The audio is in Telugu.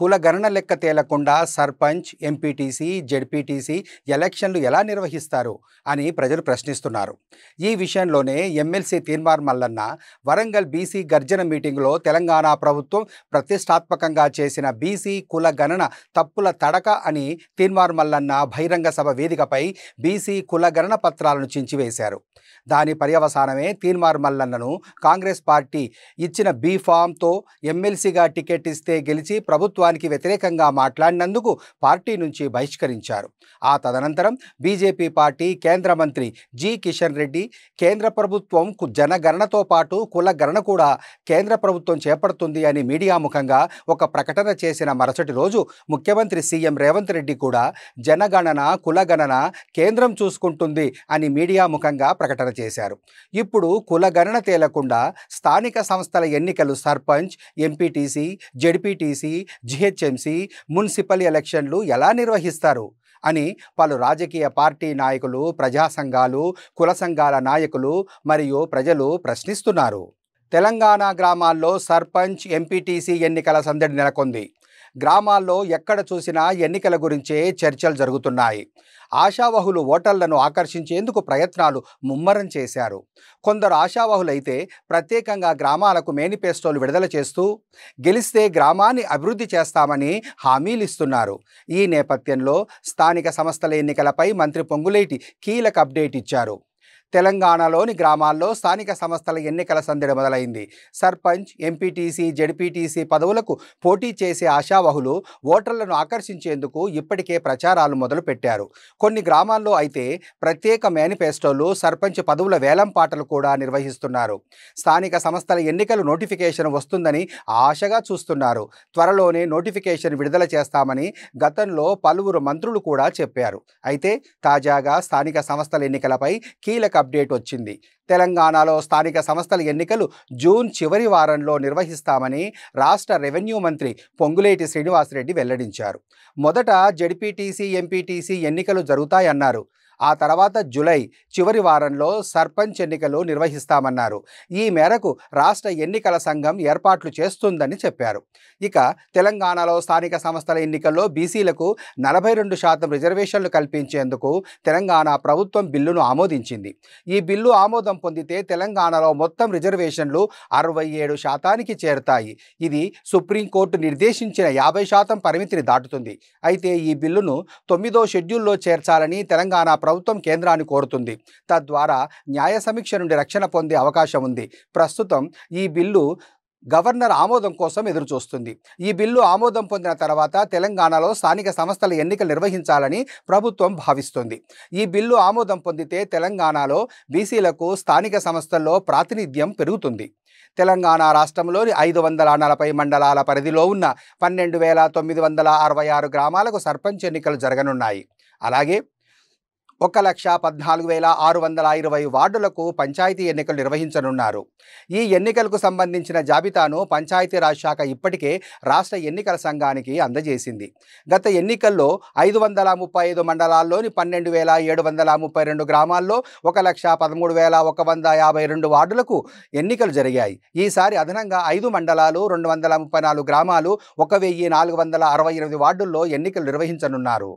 కులగణన లెక్క తేలకుండా సర్పంచ్, ఎంపీటీసీ, జెడ్పీటీసీ ఎలక్షన్లు ఎలా నిర్వహిస్తారు అని ప్రజలు ప్రశ్నిస్తున్నారు. ఈ విషయంలోనే ఎమ్మెల్సీ తీన్మార్ మల్లన్న వరంగల్ బీసీ గర్జన మీటింగులో తెలంగాణ ప్రభుత్వం ప్రతిష్టాత్మకంగా చేసిన బీసీ కులగణన తప్పుల తడక అని తీన్మార్ మల్లన్న బహిరంగ సభ వేదికపై బీసీ కులగణన పత్రాలను చించివేశారు. దాని పర్యవసానమే తీన్మార్ మల్లన్నను కాంగ్రెస్ పార్టీ ఇచ్చిన బీ ఫామ్తో ఎమ్మెల్సీగా టికెట్ ఇస్తే గెలిచి ప్రభుత్వానికి వ్యతిరేకంగా మాట్లాడినందుకు పార్టీ నుంచి బహిష్కరించారు. ఆ తదనంతరం బీజేపీ పార్టీ కేంద్ర మంత్రి జి కిషన్ రెడ్డి కేంద్ర ప్రభుత్వం జనగణనతో పాటు కులగణన కూడా కేంద్ర ప్రభుత్వం చేపడుతుంది అని మీడియా ముఖంగా ఒక ప్రకటన చేసిన మరుసటి రోజు ముఖ్యమంత్రి సీఎం రేవంత్ రెడ్డి కూడా జనగణన కులగణన కేంద్రం చూసుకుంటుంది అని మీడియా ముఖంగా ప్రకటన చేశారు. ఇప్పుడు కులగణన తేలకుండా స్థానిక సంస్థల ఎన్నికలు sarpanch, MPTC, ZPTC, GHMC, municipal ఎలక్షన్లు ఎలా నిర్వహిస్తారు అని పలు రాజకీయ పార్టీ నాయకులు, ప్రజా సంఘాలు, కుల సంఘాల నాయకులు మరియు ప్రజలు ప్రశ్నిస్తున్నారు. తెలంగాణ గ్రామాల్లో సర్పంచ్, ఎంపీటీసీ ఎన్నికల సందడి నెలకొంది. గ్రామాల్లో ఎక్కడ చూసినా ఎన్నికల గురించే చర్చలు జరుగుతున్నాయి. ఆశావహులు ఓటర్లను ఆకర్షించేందుకు ప్రయత్నాలు ముమ్మరం చేశారు. కొందరు ఆశావహులైతే ప్రత్యేకంగా గ్రామాలకు మేనిఫెస్టోలు విడుదల చేస్తూ గెలిస్తే గ్రామాన్ని అభివృద్ధి చేస్తామని హామీలిస్తున్నారు. ఈ నేపథ్యంలో స్థానిక సంస్థల ఎన్నికలపై మంత్రి పొంగులేటి కీలక అప్డేట్ ఇచ్చారు. తెలంగాణలోని గ్రామాల్లో స్థానిక సంస్థల ఎన్నికల సందడి మొదలైంది. సర్పంచ్, ఎంపీటీసీ, జెడ్పీటీసీ పదవులకు పోటీ చేసే ఆశావహులు ఓటర్లను ఆకర్షించేందుకు ఇప్పటికే ప్రచారాలు మొదలుపెట్టారు. కొన్ని గ్రామాల్లో అయితే ప్రత్యేక మేనిఫెస్టోలు, సర్పంచ్ పదవుల వేలంపాటలు కూడా నిర్వహిస్తున్నారు. స్థానిక సంస్థల ఎన్నికలు నోటిఫికేషన్ వస్తుందని ఆశగా చూస్తున్నారు. త్వరలోనే నోటిఫికేషన్ విడుదల చేస్తామని గతంలో పలువురు మంత్రులు కూడా చెప్పారు. అయితే తాజాగా స్థానిక సంస్థల ఎన్నికలపై కీలక అప్డేట్ వచ్చింది. తెలంగాణలో స్థానిక సంస్థల ఎన్నికలు జూన్ చివరి వారంలో నిర్వహిస్తామని రాష్ట్ర రెవెన్యూ మంత్రి పొంగులేటి శ్రీనివాసరెడ్డి వెల్లడించారు. మొదట జెడ్పీటీసీ, ఎంపీటీసీ ఎన్నికలు జరుగుతాయన్నారు. ఆ తర్వాత జూలై చివరి వారంలో సర్పంచ్ ఎన్నికలు నిర్వహిస్తామన్నారు. ఈ మేరకు రాష్ట్ర ఎన్నికల సంఘం ఏర్పాట్లు చేస్తుందని చెప్పారు. ఇక తెలంగాణలో స్థానిక సంస్థల ఎన్నికల్లో బీసీలకు 42% రిజర్వేషన్లు కల్పించేందుకు తెలంగాణ ప్రభుత్వం బిల్లును ఆమోదించింది. ఈ బిల్లు ఆమోదం పొందితే తెలంగాణలో మొత్తం రిజర్వేషన్లు 67% చేరుతాయి. ఇది సుప్రీంకోర్టు నిర్దేశించిన 50% పరిమితిని దాటుతుంది. అయితే ఈ బిల్లును 9వ షెడ్యూల్లో చేర్చాలని తెలంగాణ ప్రభుత్వం కేంద్రాన్ని కోరుతుంది. తద్వారా న్యాయ సమీక్ష నుండి రక్షణ పొందే అవకాశం ఉంది. ప్రస్తుతం ఈ బిల్లు గవర్నర్ ఆమోదం కోసం ఎదురుచూస్తుంది. ఈ బిల్లు ఆమోదం పొందిన తర్వాత తెలంగాణలో స్థానిక సంస్థల ఎన్నికలు నిర్వహించాలని ప్రభుత్వం భావిస్తుంది. ఈ బిల్లు ఆమోదం పొందితే తెలంగాణలో బీసీలకు స్థానిక సంస్థల్లో ప్రాతినిధ్యం పెరుగుతుంది. తెలంగాణ రాష్ట్రంలోని 540 మండలాల పరిధిలో ఉన్న 12,966 గ్రామాలకు సర్పంచ్ ఎన్నికలు జరగనున్నాయి. అలాగే 1,14,620 వార్డులకు పంచాయతీ ఎన్నికలు నిర్వహించనున్నారు. ఈ ఎన్నికలకు సంబంధించిన జాబితాను పంచాయతీరాజ్ శాఖ ఇప్పటికే రాష్ట్ర ఎన్నికల సంఘానికి అందజేసింది. గత ఎన్నికల్లో 535 మండలాల్లోని 12,732 గ్రామాల్లో 1,13,152 వార్డులకు ఎన్నికలు జరిగాయి. ఈసారి అదనంగా 5 మండలాలు, 234 గ్రామాలు, 1,468 వార్డుల్లో ఎన్నికలు నిర్వహించనున్నారు.